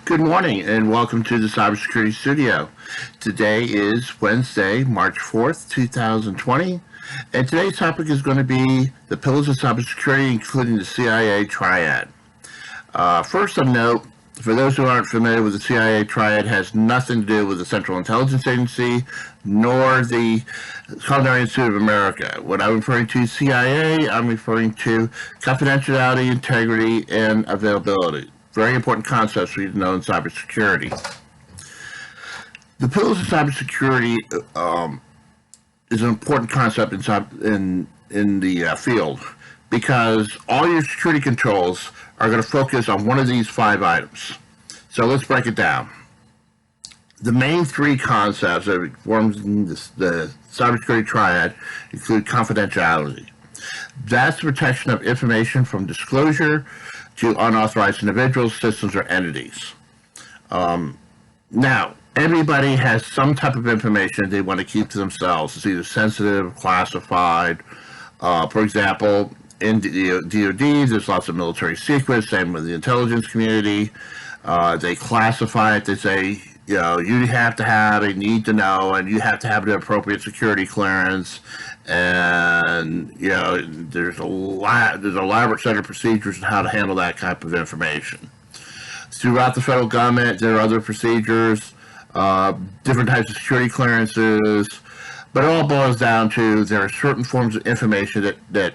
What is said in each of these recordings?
Good morning and welcome to the Cybersecurity Studio. Today is Wednesday, March 4th, 2020, and today's topic is going to be the pillars of cybersecurity, including the CIA Triad. First of note, for those who aren't familiar with the CIA Triad, has nothing to do with the Central Intelligence Agency nor the Culinary Institute of America. When I'm referring to CIA, I'm referring to confidentiality, integrity, and availability. Very important concepts for you to know in cybersecurity. The pillars of cybersecurity is an important concept in the field, because all your security controls are going to focus on one of these 5 items. So let's break it down. The main 3 concepts that form the cybersecurity triad include confidentiality. That's the protection of information from disclosure to unauthorized individuals, systems, or entities. Now, everybody has some type of information they want to keep to themselves. It's either sensitive, classified. For example, in the DoD, there's lots of military secrets, same with the intelligence community. They classify it, they say, you have to have a need to know, and you have to have the appropriate security clearance, and there's an elaborate set of procedures on how to handle that type of information. Throughout the federal government, there are other procedures, different types of security clearances, but it all boils down to there are certain forms of information that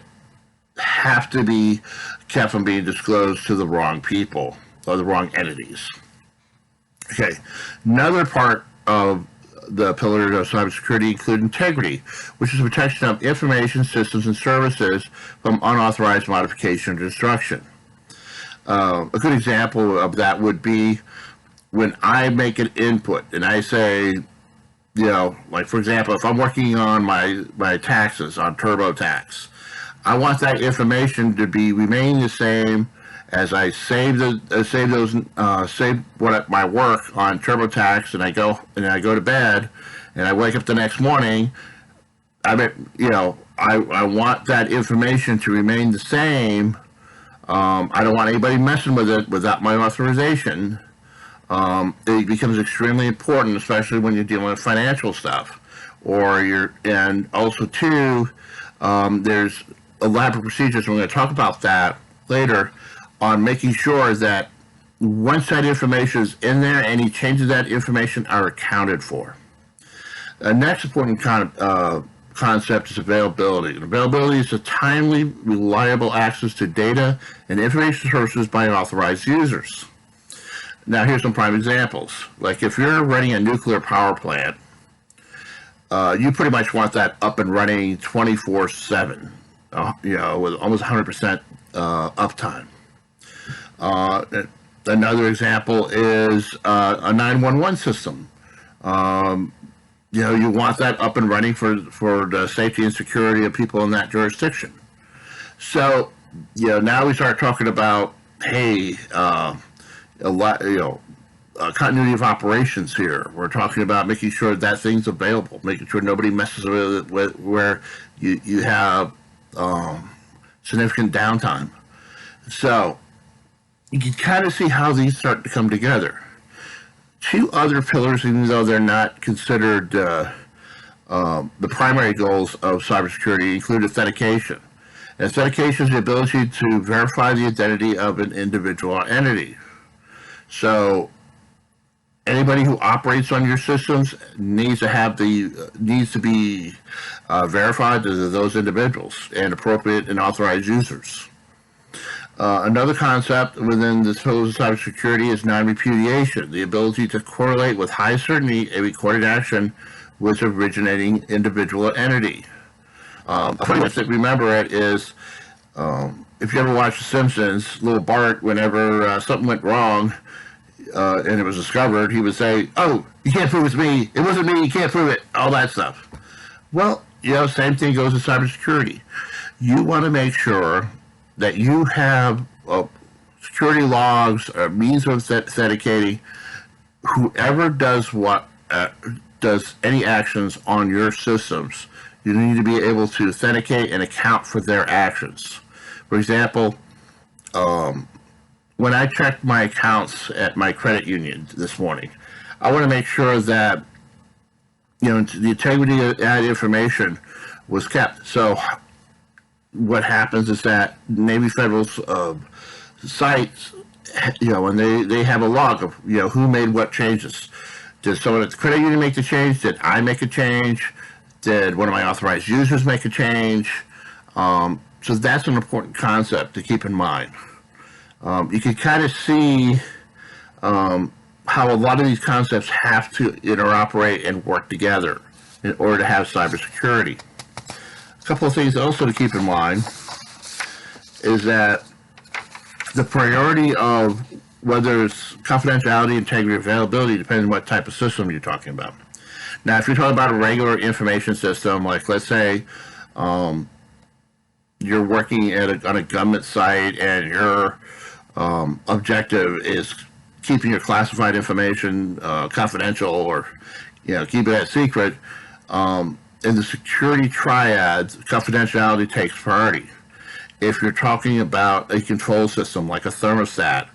have to be kept from being disclosed to the wrong people or the wrong entities. Okay, another part of the pillars of cybersecurity include integrity, which is the protection of information, systems, and services from unauthorized modification or destruction. A good example of that would be when I make an input and I say, like for example, if I'm working on my taxes on TurboTax, I want that information to remain the same as I save my work on TurboTax, and I go to bed, and I wake up the next morning. I want that information to remain the same. I don't want anybody messing with it without my authorization. It becomes extremely important, especially when you're dealing with financial stuff, and also too, there's elaborate procedures, and we're going to talk about that later, on making sure that once that information is in there, any changes to that information are accounted for. The next important concept is availability. And availability is a timely, reliable access to data and information sources by authorized users. Now, here's some prime examples. Like if you're running a nuclear power plant, you pretty much want that up and running 24/7, with almost 100% uptime. Another example is a 911 system. You want that up and running for the safety and security of people in that jurisdiction. So, now we start talking about, continuity of operations here. We're talking about making sure that thing's available, making sure nobody messes with it where you have significant downtime. So, you can kind of see how these start to come together. 2 other pillars, even though they're not considered the primary goals of cybersecurity, include authentication. And authentication is the ability to verify the identity of an individual or entity. So anybody who operates on your systems needs to be verified as those individuals and appropriate and authorized users. Another concept within the pillars of cybersecurity is non-repudiation, the ability to correlate with high certainty a recorded action with originating individual or entity. A funny way to remember it is, if you ever watched The Simpsons, little Bart, whenever something went wrong and it was discovered, he would say, "Oh, you can't prove it's me. It wasn't me. You can't prove it." All that stuff. Well, same thing goes with cybersecurity. You want to make sure that you have security logs or means of authenticating whoever does any actions on your systems. You need to be able to authenticate and account for their actions. For example, when I checked my accounts at my credit union this morning, I want to make sure that, you know, the integrity of that information was kept. So what happens is that Navy Federal's sites, you know, and they have a log of, you know, who made what changes. Did someone at the credit union make the change? Did I make a change? Did one of my authorized users make a change? So that's an important concept to keep in mind. You can kind of see how a lot of these concepts have to interoperate and work together in order to have cybersecurity. A couple of things also to keep in mind is that the priority of whether it's confidentiality, integrity, availability depends on what type of system you're talking about. Now, if you're talking about a regular information system, like let's say you're working at on a government site and your objective is keeping your classified information confidential, or, you know, keeping that secret, in the security triad, confidentiality takes priority. If you're talking about a control system like a thermostat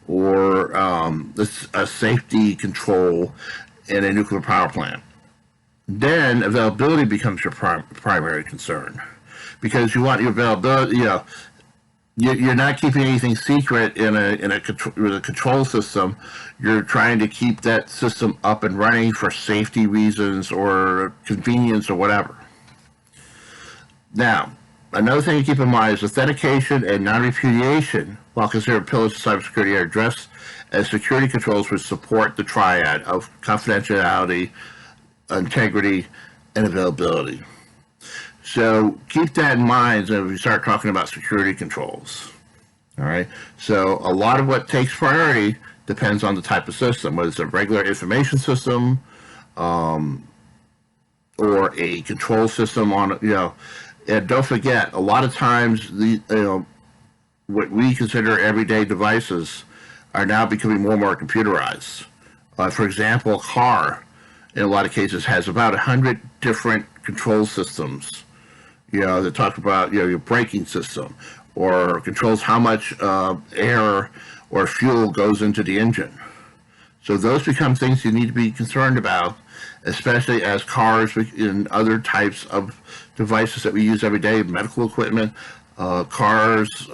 or a safety control in a nuclear power plant, then availability becomes your primary concern, because you want your availability. You know, you're not keeping anything secret in a control system. You're trying to keep that system up and running for safety reasons or convenience or whatever. Now, another thing to keep in mind is authentication and non-repudiation, while considered pillars of cybersecurity, are addressed as security controls which support the triad of confidentiality, integrity, and availability. So keep that in mind as we start talking about security controls. All right. So a lot of what takes priority depends on the type of system, whether it's a regular information system or a control system on, you know. And don't forget, a lot of times what we consider everyday devices are now becoming more and more computerized. For example, a car, in a lot of cases, has about 100 different control systems. You know, that talk about, you know, your braking system, or controls how much air or fuel goes into the engine. So those become things you need to be concerned about, especially as cars and other types of devices that we use every day, medical equipment, cars,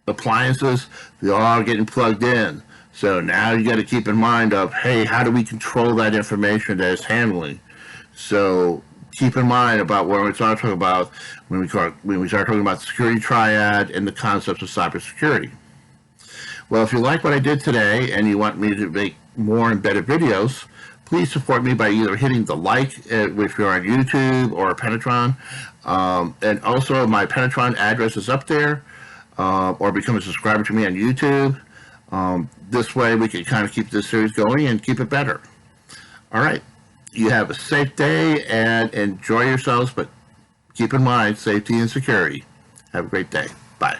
appliances, they all are getting plugged in. So now you got to keep in mind of, hey, how do we control that information that it's handling? So keep in mind about what we're talking about when we start talking about the security triad and the concepts of cybersecurity. Well, if you like what I did today and you want me to make more embedded videos, please support me by either hitting the like if you're on YouTube or Penetron. And also my Penetron address is up there, or become a subscriber to me on YouTube. This way we can kind of keep this series going and keep it better. All right. You have a safe day and enjoy yourselves, but keep in mind safety and security. Have a great day. Bye.